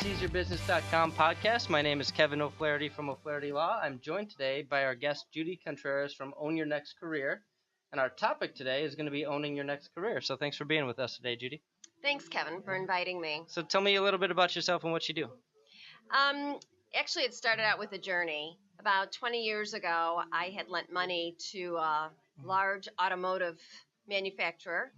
Easy'sYourBusiness.com podcast. My name is Kevin O'Flaherty from O'Flaherty Law. I'm joined today by our guest, Judy Contreras from Own Your Next Career. And our topic today is going to be owning your next career. So thanks for being with us today, Judy. Thanks, Kevin, for inviting me. So tell me a little bit about yourself and what you do. Actually, it started out with a journey. About 20 years ago, I had lent money to a large automotive manufacturer,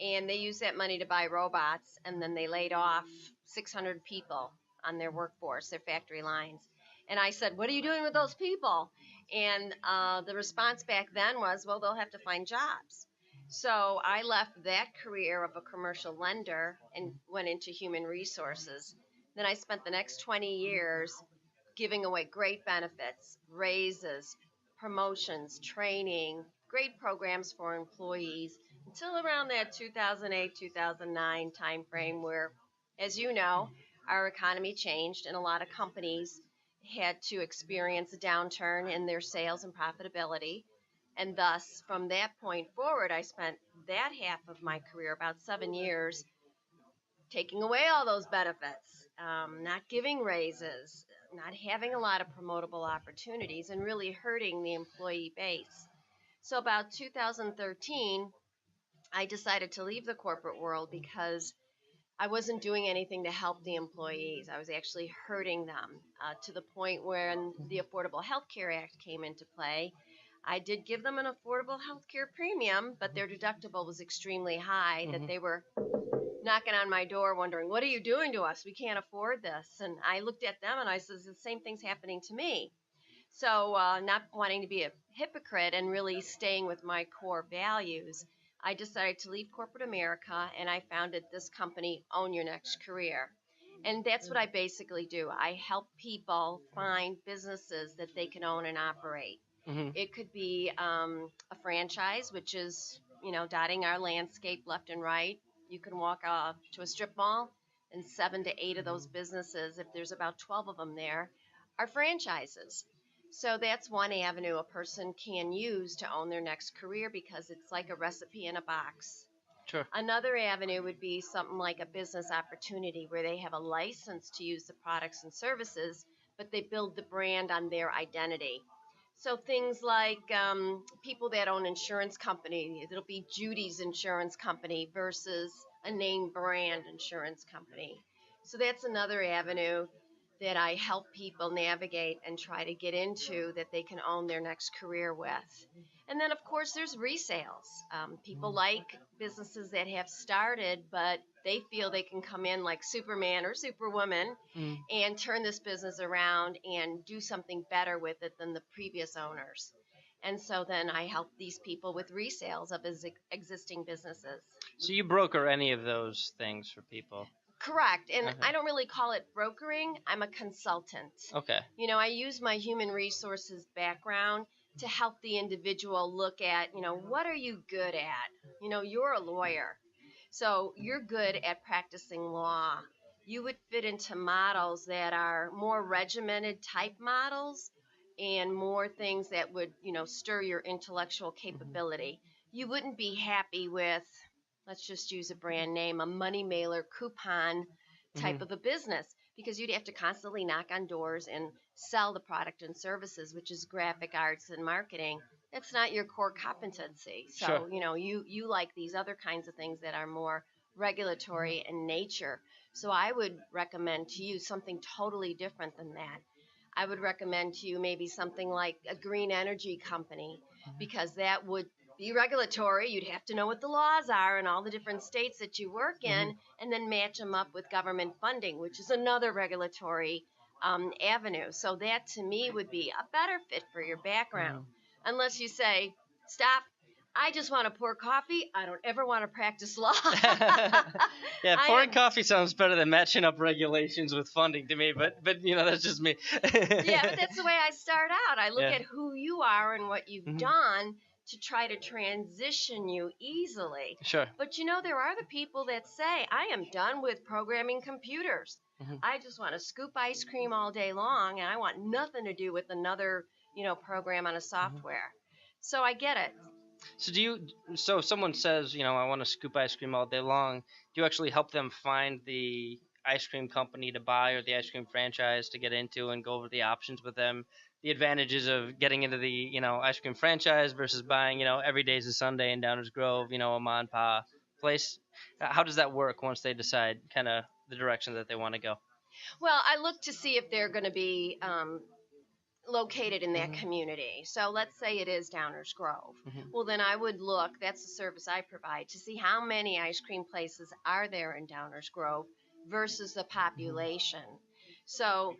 and they used that money to buy robots, and then they laid off 600 people on their workforce, their factory lines. And I said, what are you doing with those people? And the response back then was, well, they'll have to find jobs. So I left that career of a commercial lender and went into human resources. Then I spent the next 20 years giving away great benefits, raises, promotions, training, great programs for employees until around that 2008-2009 timeframe where, as you know, our economy changed and a lot of companies had to experience a downturn in their sales and profitability. And thus, from that point forward, I spent that half of my career, about 7 years, taking away all those benefits, not giving raises, not having a lot of promotable opportunities, and really hurting the employee base. So about 2013, I decided to leave the corporate world because I wasn't doing anything to help the employees. I was actually hurting them to the point when the Affordable Health Care Act came into play. I did give them an affordable health care premium, but their deductible was extremely high that they were knocking on my door wondering, what are you doing to us? We can't afford this. And I looked at them and I said, the same thing's happening to me. So not wanting to be a hypocrite and really staying with my core values, I decided to leave corporate America and I founded this company, Own Your Next Career. And that's what I basically do. I help people find businesses that they can own and operate. It could be a franchise, which is, dotting our landscape left and right. You can walk to a strip mall and 7 to 8 of those businesses, if there's about 12 of them there, are franchises. So that's one avenue a person can use to own their next career because it's like a recipe in a box. Sure. Another avenue would be something like a business opportunity where they have a license to use the products and services, but they build the brand on their identity. So things like people that own insurance company, it'll be Judy's insurance company versus a name brand insurance company. So that's another avenue that I help people navigate and try to get into that they can own their next career with. And then, of course, there's resales. People like businesses that have started, but they feel they can come in like Superman or Superwoman and turn this business around and do something better with it than the previous owners. And so then I help these people with resales of existing businesses. So you broker any of those things for people? Correct. And I don't really call it brokering. I'm a consultant. Okay. I use my human resources background to help the individual look at, what are you good at? You're a lawyer. So you're good at practicing law. You would fit into models that are more regimented type models and more things that would, stir your intellectual capability. You wouldn't be happy with, let's just use a brand name, a money mailer coupon type of a business, because you'd have to constantly knock on doors and sell the product and services, which is graphic arts and marketing. That's not your core competency. So, Sure. You like these other kinds of things that are more regulatory in nature. So I would recommend to you something totally different than that. I would recommend to you maybe something like a green energy company, because that would be regulatory. You'd have to know what the laws are in all the different states that you work in, and then match them up with government funding, which is another regulatory avenue. So that, to me, would be a better fit for your background. Unless you say, stop, I just want to pour coffee. I don't ever want to practice law. Yeah, pouring coffee sounds better than matching up regulations with funding to me, but that's just me. Yeah, but that's the way I start out. I look at who you are and what you've done to try to transition you easily. Sure. But there are the people that say, I am done with programming computers. I just want to scoop ice cream all day long, and I want nothing to do with another, program on a software. So I get it. So if someone says, I want to scoop ice cream all day long, do you actually help them find the ice cream company to buy or the ice cream franchise to get into and go over the options with them, the advantages of getting into the, ice cream franchise versus buying, every day's a Sunday in Downers Grove, a ma and pa place. How does that work once they decide kind of the direction that they want to go? Well, I look to see if they're going to be located in that community. So let's say it is Downers Grove. Well, then I would look, that's the service I provide, to see how many ice cream places are there in Downers Grove versus the population. So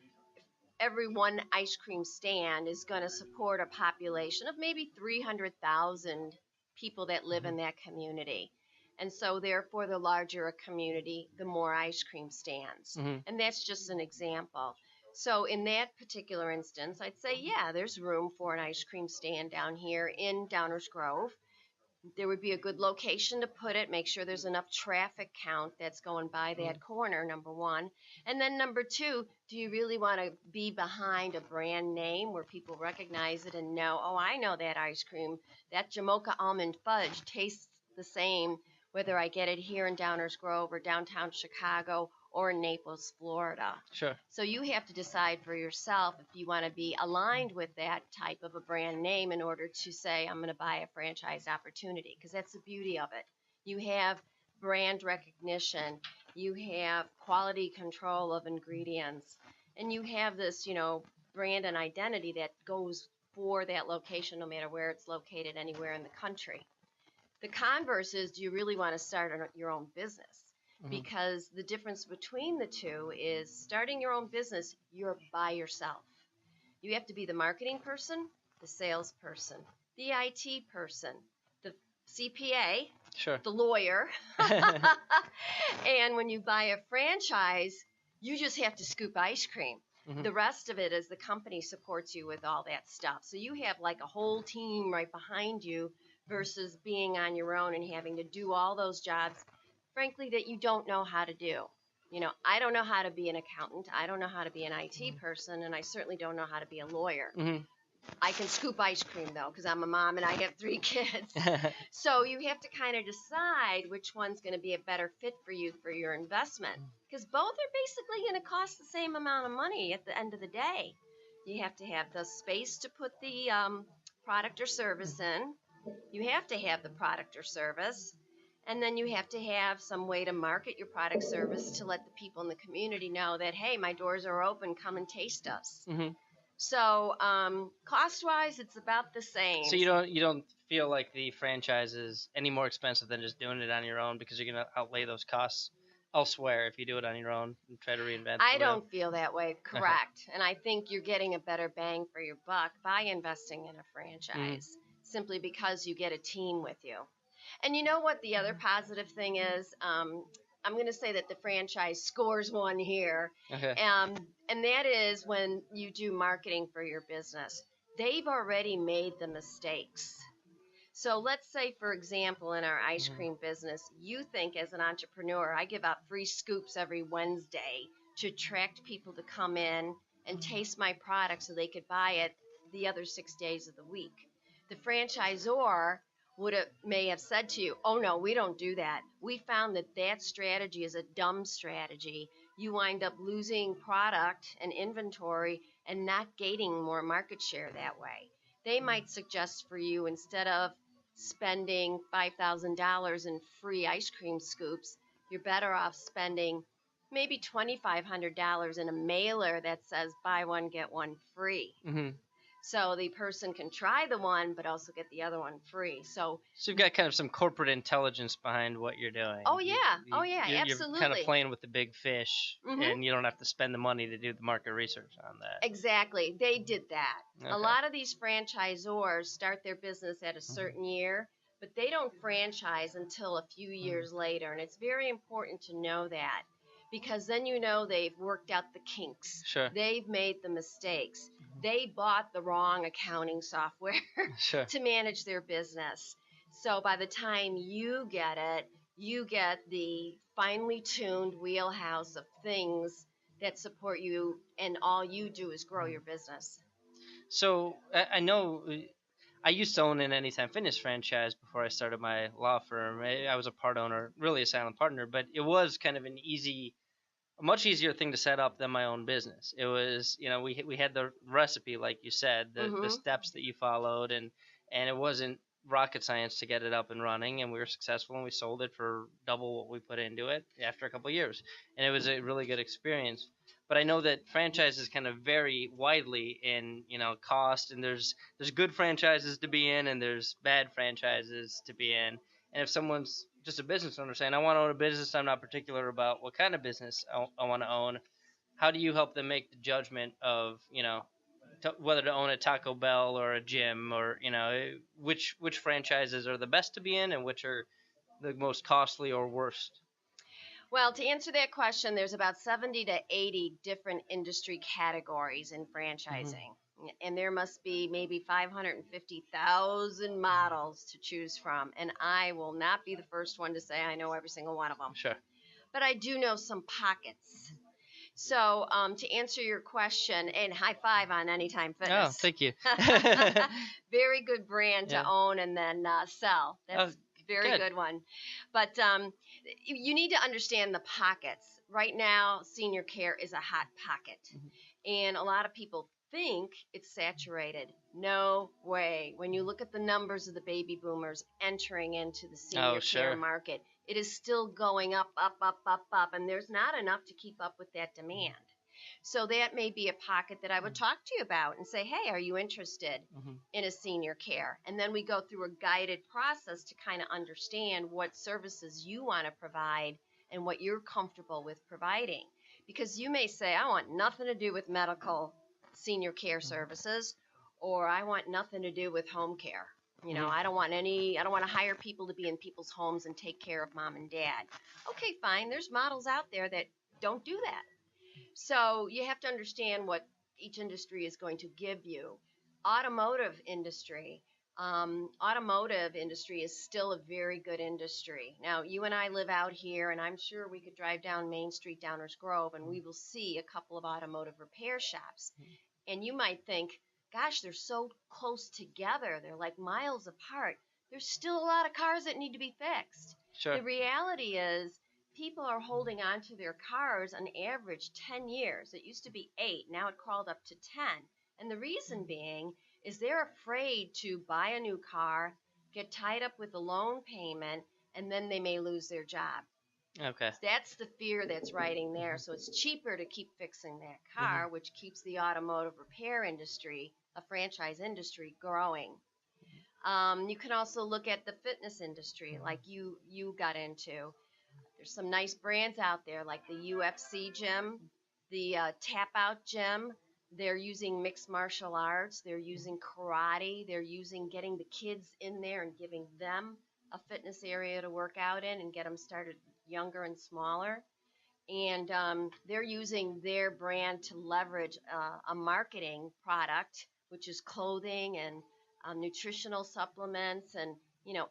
every one ice cream stand is going to support a population of maybe 300,000 people that live in that community. And so, therefore, the larger a community, the more ice cream stands. And that's just an example. So, in that particular instance, I'd say, yeah, there's room for an ice cream stand down here in Downers Grove. There would be a good location to put it, make sure there's enough traffic count that's going by that corner, number one. And then number two, do you really want to be behind a brand name where people recognize it and know, oh, I know that ice cream, that Jamocha almond fudge tastes the same whether I get it here in Downers Grove or downtown Chicago or in Naples, Florida. Sure. So you have to decide for yourself if you want to be aligned with that type of a brand name in order to say, I'm going to buy a franchise opportunity, because that's the beauty of it. You have brand recognition, you have quality control of ingredients, and you have this, brand and identity that goes for that location no matter where it's located anywhere in the country. The converse is, do you really want to start your own business? Because the difference between the two is, starting your own business, you're by yourself. You have to be the marketing person, the sales person, the IT person, the CPA, sure, the lawyer. And when you buy a franchise, you just have to scoop ice cream. The rest of it is the company supports you with all that stuff. So you have like a whole team right behind you versus being on your own and having to do all those jobs, frankly, that you don't know how to do. I don't know how to be an accountant. I don't know how to be an IT person, and I certainly don't know how to be a lawyer. I can scoop ice cream, though, because I'm a mom and I have 3 kids. So you have to kind of decide which one's going to be a better fit for you for your investment, because both are basically going to cost the same amount of money at the end of the day. You have to have the space to put the product or service in. You have to have the product or service, and then you have to have some way to market your product service to let the people in the community know that, hey, my doors are open, come and taste us. So cost-wise, it's about the same. So you don't feel like the franchise is any more expensive than just doing it on your own, because you're going to outlay those costs elsewhere if you do it on your own and try to reinvent. I don't feel that way, correct. And I think you're getting a better bang for your buck by investing in a franchise, simply because you get a team with you. And you know what the other positive thing is? I'm going to say that the franchise scores one here. And that is when you do marketing for your business. They've already made the mistakes. So let's say, for example, in our ice cream business, you think as an entrepreneur, I give out free scoops every Wednesday to attract people to come in and taste my product so they could buy it the other 6 days of the week. The franchisor may have said to you, oh, no, we don't do that. We found that strategy is a dumb strategy. You wind up losing product and inventory and not gaining more market share that way. They might suggest for you, instead of spending $5,000 in free ice cream scoops, you're better off spending maybe $2,500 in a mailer that says buy one, get one free. So the person can try the one, but also get the other one free. So you've got kind of some corporate intelligence behind what you're doing. Oh, yeah. Absolutely. You're kind of playing with the big fish, and you don't have to spend the money to do the market research on that. Exactly. They did that. Okay. A lot of these franchisors start their business at a certain year, but they don't franchise until a few years later. And it's very important to know that, because then they've worked out the kinks. Sure. They've made the mistakes. They bought the wrong accounting software to manage their business. So by the time you get it, you get the finely tuned wheelhouse of things that support you, and all you do is grow your business. So I know I used to own an Anytime Fitness franchise before I started my law firm. I was a part owner, really a silent partner, but it was kind of an easy a much easier thing to set up than my own business. It was, we had the recipe, like you said, the steps that you followed, and it wasn't rocket science to get it up and running, and we were successful, and we sold it for double what we put into it after a couple of years, and it was a really good experience. But I know that franchises kind of vary widely in, cost, and there's good franchises to be in, and there's bad franchises to be in. And if someone's just a business owner saying, I want to own a business, I'm not particular about what kind of business I want to own, how do you help them make the judgment of, whether to own a Taco Bell or a gym, or, which franchises are the best to be in and which are the most costly or worst? Well, to answer that question, there's about 70 to 80 different industry categories in franchising. And there must be maybe 550,000 models to choose from. And I will not be the first one to say I know every single one of them. Sure. But I do know some pockets. So to answer your question, and high five on Anytime Fitness. Oh, thank you. Very good brand to own and then sell. That's very good one. But you need to understand the pockets. Right now, senior care is a hot pocket. And a lot of people think it's saturated. No way. When you look at the numbers of the baby boomers entering into the senior care market, it is still going up, and there's not enough to keep up with that demand. So that may be a pocket that I would talk to you about and say, hey, are you interested in a senior care? And then we go through a guided process to kind of understand what services you want to provide and what you're comfortable with providing. Because you may say, I want nothing to do with medical senior care services, or I want nothing to do with home care. I don't want to hire people to be in people's homes and take care of mom and dad. Okay, fine. There's models out there that don't do that. So you have to understand what each industry is going to give you. Automotive industry is still a very good industry. Now, you and I live out here, and I'm sure we could drive down Main Street, Downers Grove, and we will see a couple of automotive repair shops. And you might think, gosh, they're so close together. They're like miles apart. There's still a lot of cars that need to be fixed. Sure. The reality is people are holding on to their cars on average 10 years. It used to be 8. Now it crawled up to 10. And the reason being is they're afraid to buy a new car, get tied up with a loan payment, and then they may lose their job. Okay. That's the fear that's riding there. So it's cheaper to keep fixing that car, which keeps the automotive repair industry, a franchise industry, growing. You can also look at the fitness industry like you got into. There's some nice brands out there like the UFC gym, the Tap Out gym. They're using mixed martial arts. They're using karate. They're using getting the kids in there and giving them a fitness area to work out in and get them started younger and smaller. And they're using their brand to leverage a marketing product, which is clothing and nutritional supplements and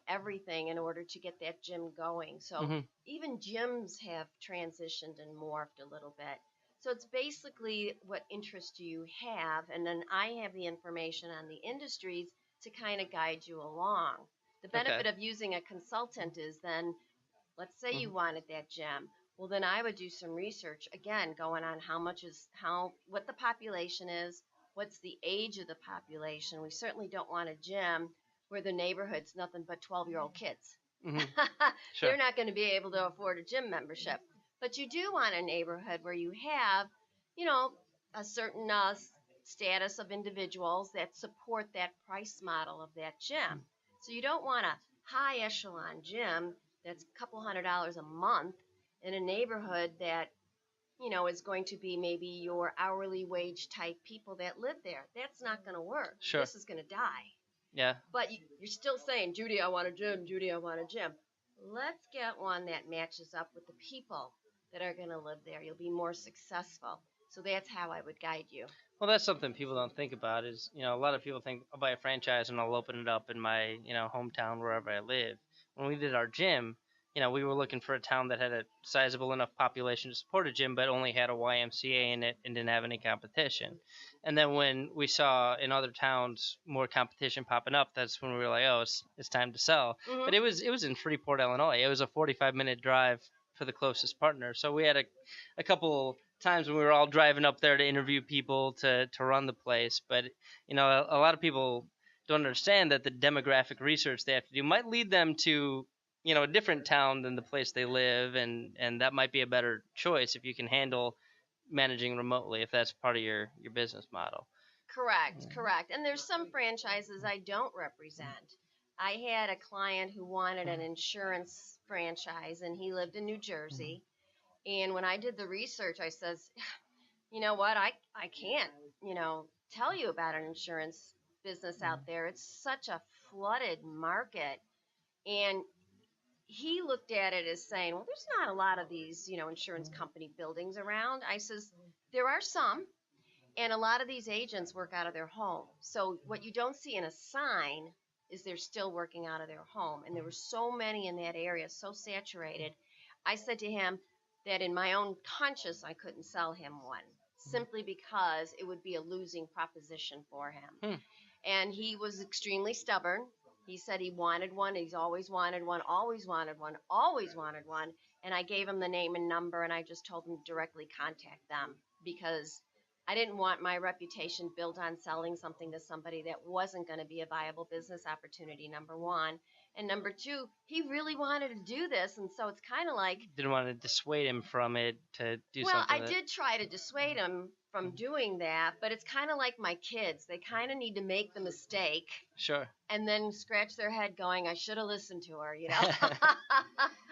everything in order to get that gym going. So even gyms have transitioned and morphed a little bit. So it's basically what interest you have, and then I have the information on the industries to kind of guide you along. The benefit of using a consultant is then, let's say you wanted that gym. Well, then I would do some research, again, going on what the population is, what's the age of the population. We certainly don't want a gym where the neighborhood's nothing but 12-year-old kids. Sure. They're not going to be able to afford a gym membership. But you do want a neighborhood where you have, a certain status of individuals that support that price model of that gym. So you don't want a high echelon gym that's a couple $100 a month in a neighborhood that, is going to be maybe your hourly wage type people that live there. That's not going to work. Sure. This is going to die. Yeah. But you're still saying, Judy, I want a gym. Judy, I want a gym. Let's get one that matches up with the people that are going to live there. You'll be more successful. So that's how I would guide you. Well, that's something people don't think about is, a lot of people think I'll buy a franchise and I'll open it up in my, hometown, wherever I live. When we did our gym, we were looking for a town that had a sizable enough population to support a gym, but only had a YMCA in it and didn't have any competition. And then when we saw in other towns more competition popping up, that's when we were like, oh, it's time to sell. But it was in Freeport, Illinois. It was a 45-minute drive for the closest partner. So we had a couple times when we were all driving up there to interview people to run the place. But, a lot of people don't understand that the demographic research they have to do might lead them to, a different town than the place they live. And that might be a better choice if you can handle managing remotely, if that's part of your business model. Correct. And there's some franchises I don't represent. I had a client who wanted an insurance franchise, and he lived in New Jersey. And when I did the research, I says, you know what, I can't, tell you about an insurance business out there. It's such a flooded market. And he looked at it as saying, well, there's not a lot of these, insurance company buildings around. I says, there are some. And a lot of these agents work out of their home. So what you don't see in a sign is they're still working out of their home. And there were so many in that area, so saturated. I said to him that in my own conscience, I couldn't sell him one, simply because it would be a losing proposition for him. And he was extremely stubborn. He said he wanted one. He's always wanted one, always wanted one, always wanted one. And I gave him the name and number, and I just told him to directly contact them, because I didn't want my reputation built on selling something to somebody that wasn't going to be a viable business opportunity, number one. And number two, he really wanted to do this, and so it's kind of like... Didn't want to dissuade him from it to do well, something. Well, I did try to dissuade him from doing that, but it's kind of like my kids. They kind of need to make the mistake. Sure. And then scratch their head going, I should have listened to her,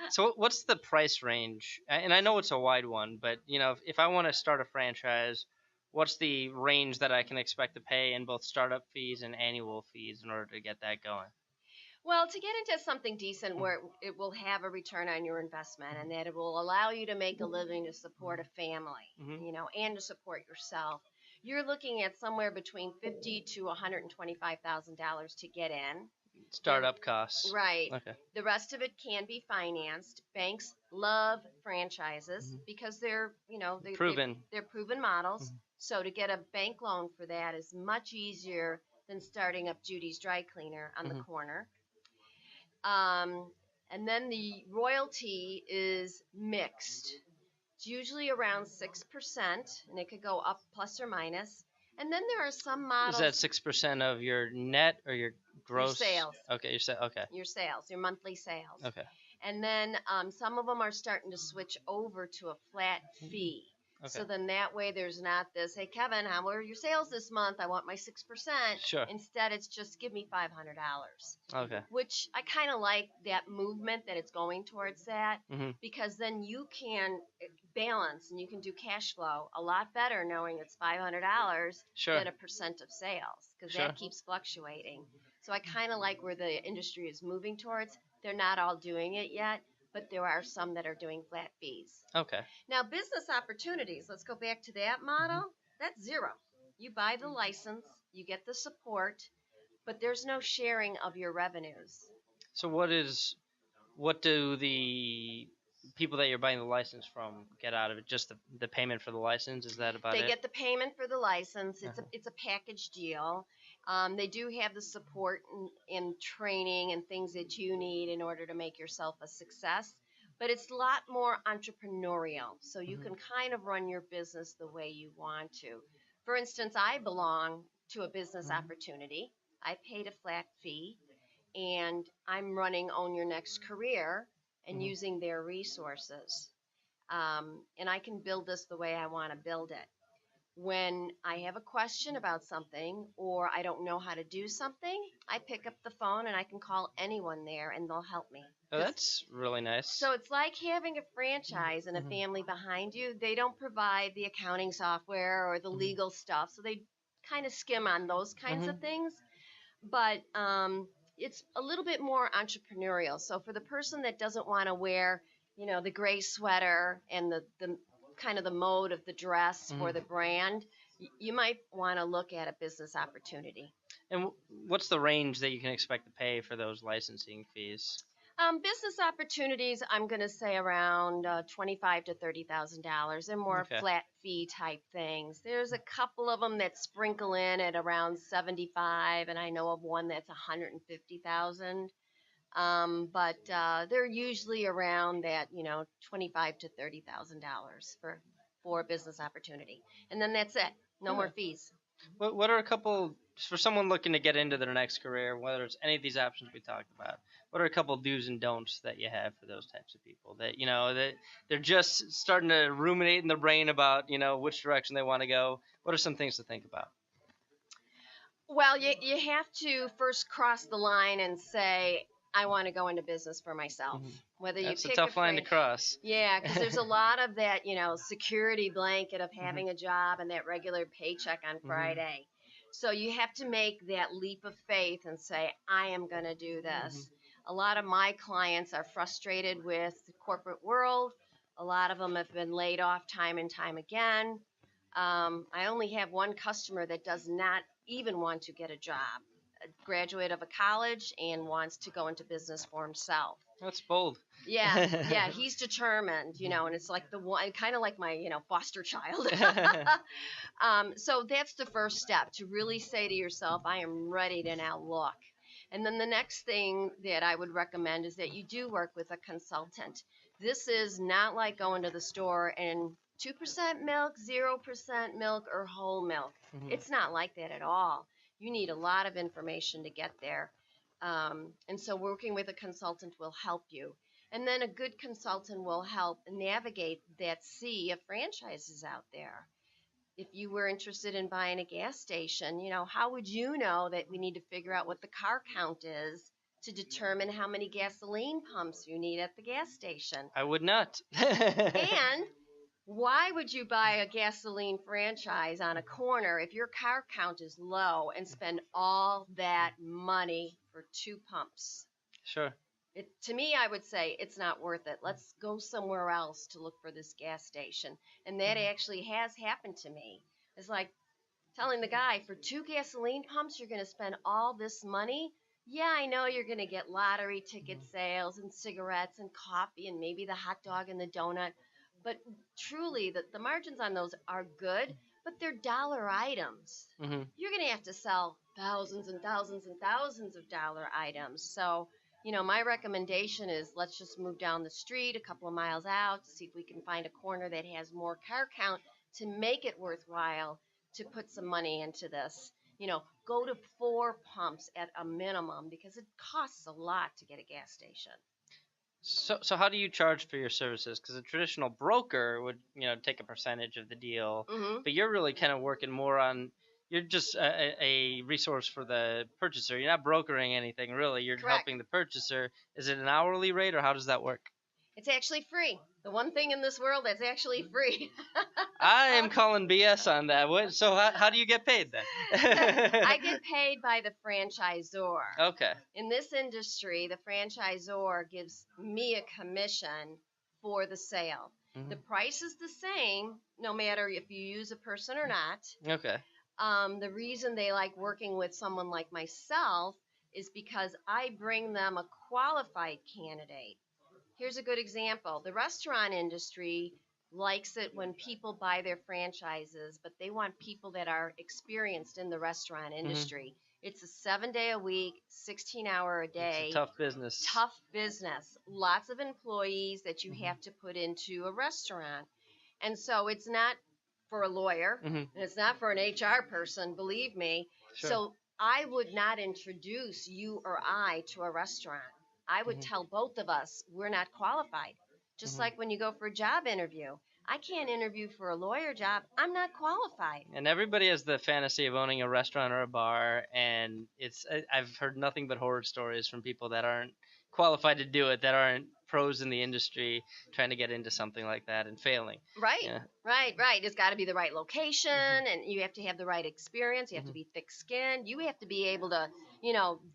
So what's the price range? And I know it's a wide one, but, if I want to start a franchise, what's the range that I can expect to pay in both startup fees and annual fees in order to get that going? Well, to get into something decent where it will have a return on your investment, and that it will allow you to make a living to support a family, and to support yourself, you're looking at somewhere between $50,000 to $125,000 to get in. Startup costs. Right. Okay. The rest of it can be financed. Banks love franchises because they're, proven. They're proven models. So to get a bank loan for that is much easier than starting up Judy's Dry Cleaner on the corner. And then the royalty is mixed. It's usually around 6%, and it could go up plus or minus. And then there are some models. Is that 6% of your net or your gross? Your sales. Okay, your sales, your monthly sales. Okay. And then some of them are starting to switch over to a flat fee. Okay. So then that way there's not this, hey, Kevin, how are your sales this month? I want my 6%. Sure. Instead, it's just give me $500. Okay. Which I kind of like that movement that it's going towards that, because then you can balance and you can do cash flow a lot better knowing it's $500 than a percent of sales, because that keeps fluctuating. So I kind of like where the industry is moving towards. They're not all doing it yet, but there are some that are doing flat fees. Okay. Now, business opportunities, let's go back to that model. That's zero. You buy the license, you get the support, but there's no sharing of your revenues. So what do the people that you're buying the license from get out of it? Just the payment for the license? Is that about it? They get the payment for the license. It's a package deal. They do have the support and training and things that you need in order to make yourself a success. But it's a lot more entrepreneurial, so you can kind of run your business the way you want to. For instance, I belong to a business opportunity. I paid a flat fee, and I'm running Own Your Next Career and using their resources. And I can build this the way I want to build it. When I have a question about something or I don't know how to do something, I pick up the phone and I can call anyone there and they'll help me. Oh, that's really nice. So it's like having a franchise and a family behind you. They don't provide the accounting software or the legal stuff, so they kind of skim on those kinds of things. But it's a little bit more entrepreneurial. So for the person that doesn't want to wear, the gray sweater and the kind of the mode of the dress for the brand, you might want to look at a business opportunity. And what's the range that you can expect to pay for those licensing fees? Business opportunities, I'm going to say around $25,000 to $30,000. They're more flat fee type things. There's a couple of them that sprinkle in at around $75,000, and I know of one that's $150,000. But they're usually around that, $25 to $30,000 for a business opportunity, and then that's it. No more fees. What are a couple for someone looking to get into their next career, whether it's any of these options we talked about? What are a couple do's and don'ts that you have for those types of people that that they're just starting to ruminate in their brain about which direction they want to go? What are some things to think about? Well, you have to first cross the line and say, I want to go into business for myself. Whether you That's a pick tough line to cross. Yeah, because there's a lot of that, security blanket of having a job and that regular paycheck on Friday. So you have to make that leap of faith and say, I am going to do this. A lot of my clients are frustrated with the corporate world. A lot of them have been laid off time and time again. I only have one customer that does not even want to get a job, a graduate of a college, and wants to go into business for himself. That's bold. Yeah, he's determined, and it's like the one, kind of like my, foster child. So that's the first step, to really say to yourself, I am ready to now look. And then the next thing that I would recommend is that you do work with a consultant. This is not like going to the store and 2% milk, 0% milk, or whole milk. It's not like that at all. You need a lot of information to get there. And so working with a consultant will help you. And then a good consultant will help navigate that sea of franchises out there. If you were interested in buying a gas station, how would you know that we need to figure out what the car count is to determine how many gasoline pumps you need at the gas station? I would not. And why would you buy a gasoline franchise on a corner if your car count is low and spend all that money for 2 pumps? Sure. To me, I would say it's not worth it. Let's go somewhere else to look for this gas station. And that actually has happened to me. It's like telling the guy, for 2 gasoline pumps, you're going to spend all this money? Yeah, I know you're going to get lottery ticket sales and cigarettes and coffee and maybe the hot dog and the donut. But truly, the margins on those are good, but they're dollar items. You're going to have to sell thousands and thousands and thousands of dollar items. So, my recommendation is let's just move down the street a couple of miles out to see if we can find a corner that has more car count to make it worthwhile to put some money into this. Go to 4 pumps at a minimum because it costs a lot to get a gas station. So how do you charge for your services? Because a traditional broker would, take a percentage of the deal, but you're really kind of working more on, you're just a resource for the purchaser. You're not brokering anything, really. You're Correct. helping the purchaser. Is it an hourly rate, or how does that work? It's actually free. The one thing in this world that's actually free. I am calling BS on that. So how do you get paid then? I get paid by the franchisor. Okay. In this industry, the franchisor gives me a commission for the sale. The price is the same no matter if you use a person or not. Okay. The reason they like working with someone like myself is because I bring them a qualified candidate. Here's a good example. The restaurant industry likes it when people buy their franchises, but they want people that are experienced in the restaurant industry. It's a 7-day-a-week, 16-hour-a-day. It's a tough business. Tough business. Lots of employees that you have to put into a restaurant. And so it's not for a lawyer, and it's not for an HR person, believe me. Sure. So I would not introduce you or I to a restaurant. I would tell both of us we're not qualified. Just like when you go for a job interview. I can't interview for a lawyer job. I'm not qualified. And everybody has the fantasy of owning a restaurant or a bar, and I've heard nothing but horror stories from people that aren't qualified to do it, that aren't pros in the industry, trying to get into something like that and failing. Right, yeah. right. It's got to be the right location, and you have to have the right experience. You have to be thick-skinned. You have to be able to,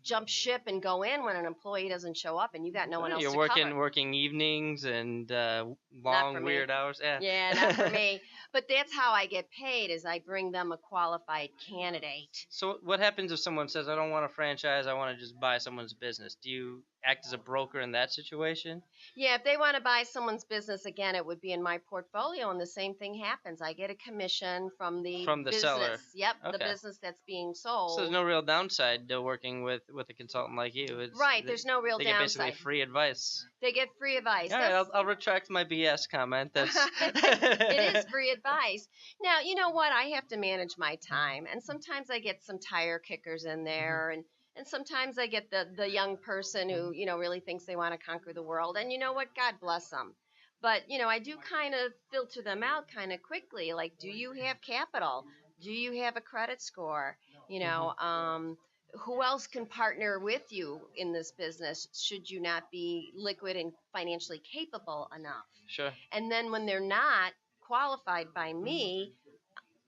jump ship and go in when an employee doesn't show up and you got no one else to cover. You're working evenings and long, weird hours. Yeah, not for me. But that's how I get paid, is I bring them a qualified candidate. So what happens if someone says, I don't want a franchise, I want to just buy someone's business? Do you act as as a broker in that situation? Yeah, if they want to buy someone's business, again, it would be in my portfolio, and the same thing happens. I get a commission from the From the business. seller. Yep, the Okay. business that's being So there's sold. no real downside to working with a consultant like you. Right, there's no real They get basically downside. free advice. They get free advice. All right, I'll retract my BS comment. That's It is free advice. Now, you know what? I have to manage my time, and sometimes I get some tire kickers in there, and sometimes I get the young person who, you know, really thinks they want to conquer the world, and you know what? God bless them. But, you know, I do kind of filter them out kind of quickly. Like, do you have capital? Do you have a credit score? You know, who else can partner with you in this business should you not be liquid and financially capable enough? Sure. And then when they're not qualified by me,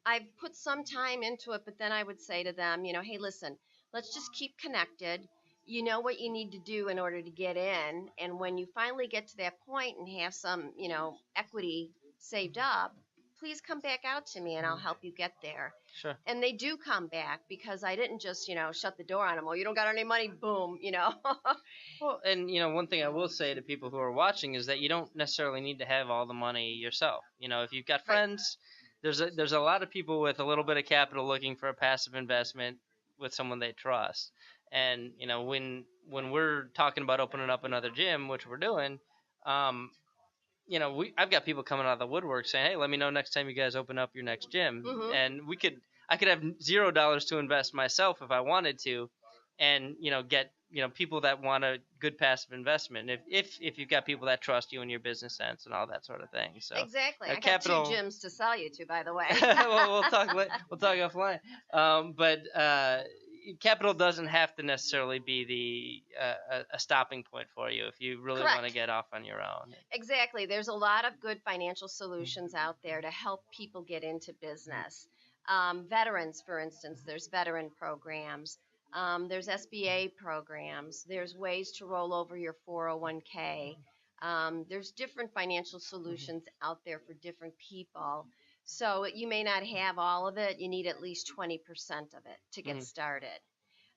I've put some time into it, but then I would say to them, you know, hey, listen, let's just keep connected. You know what you need to do in order to get in. And when you finally get to that point and have some, you know, equity saved up, please come back out to me and I'll help you get there. Sure. And they do come back because I didn't just, you know, shut the door on them. Well, you don't got any money, boom, you know. Well, and you know, one thing I will say to people who are watching is that you don't necessarily need to have all the money yourself. You know, if you've got friends, there's a lot of people with a little bit of capital looking for a passive investment with someone they trust. And you know, when we're talking about opening up another gym, which we're doing, you know, I've got people coming out of the woodwork saying, "Hey, let me know next time you guys open up your next gym." And I could have $0 to invest myself if I wanted to, and you know, get, you know, people that want a good passive investment. If you've got people that trust you in your business sense and all that sort of thing. So exactly. I capital... got 2 gyms to sell you to, by the way. Well, we'll talk offline. But capital doesn't have to necessarily be a stopping point for you if you really want to get off on your own. Exactly. There's a lot of good financial solutions out there to help people get into business. Veterans, for instance, there's veteran programs. There's SBA programs. There's ways to roll over your 401k. There's different financial solutions out there for different people. So you may not have all of it. You need at least 20% of it to get started.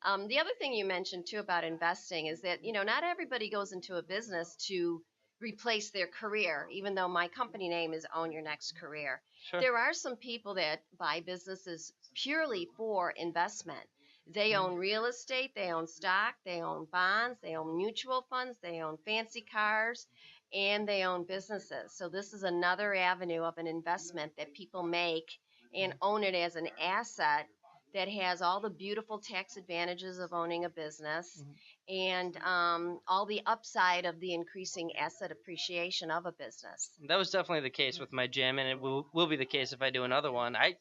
The other thing you mentioned too about investing is that, you know, not everybody goes into a business to replace their career, even though my company name is Own Your Next Career. Sure. There are some people that buy businesses purely for investment. They own real estate, they own stock, they own bonds, they own mutual funds, they own fancy cars, and they own businesses. So this is another avenue of an investment that people make and own it as an asset that has all the beautiful tax advantages of owning a business and all the upside of the increasing asset appreciation of a business. That was definitely the case with my gym, and it will be the case if I do another one. I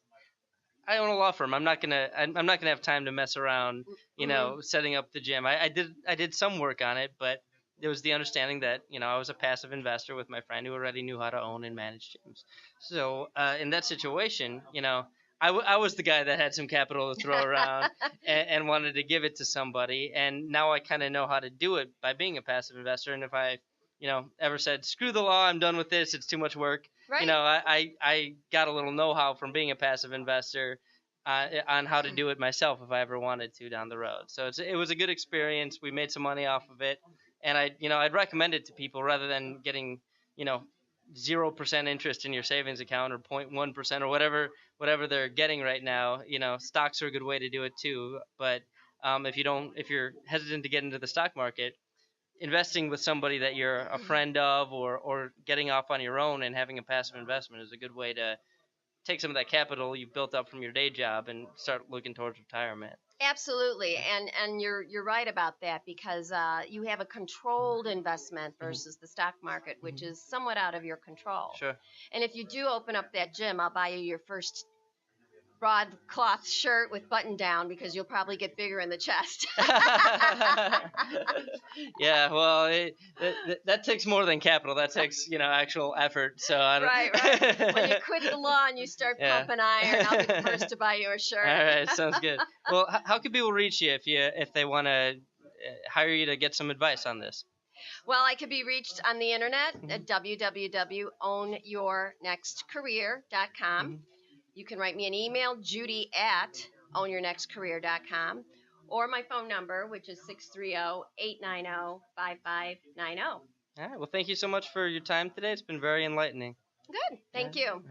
own a law firm. I'm not gonna have time to mess around, you know, setting up the gym. I did some work on it, but there was the understanding that, you know, I was a passive investor with my friend who already knew how to own and manage gyms. So in that situation, you know, I was the guy that had some capital to throw around and wanted to give it to somebody, and now I kind of know how to do it by being a passive investor. And if I, you know, ever said, screw the law, I'm done with this, it's too much work. Right. You know, I got a little know-how from being a passive investor on how to do it myself if I ever wanted to down the road. So it was a good experience. We made some money off of it, and I'd recommend it to people rather than getting, you know, 0% interest in your savings account or 0.1% or whatever they're getting right now. You know, stocks are a good way to do it too. But if you're hesitant to get into the stock market, investing with somebody that you're a friend of or getting off on your own and having a passive investment is a good way to take some of that capital you've built up from your day job and start looking towards retirement. Absolutely, and you're right about that because you have a controlled investment versus the stock market, which is somewhat out of your control. Sure. And if you do open up that gym, I'll buy you your first broadcloth shirt with button down because you'll probably get bigger in the chest. Yeah, well, that takes more than capital. That takes, you know, actual effort. So I don't... Right. When you quit the law and you start pumping iron, I'll be the first to buy you a shirt. All right, sounds good. Well, how can people reach you if they want to hire you to get some advice on this? Well, I could be reached on the internet at www.ownyournextcareer.com. You can write me an email, Judy@ownyournextcareer.com, or my phone number, which is 630-890-5590. All right. Well, thank you so much for your time today. It's been very enlightening. Good. Thank you.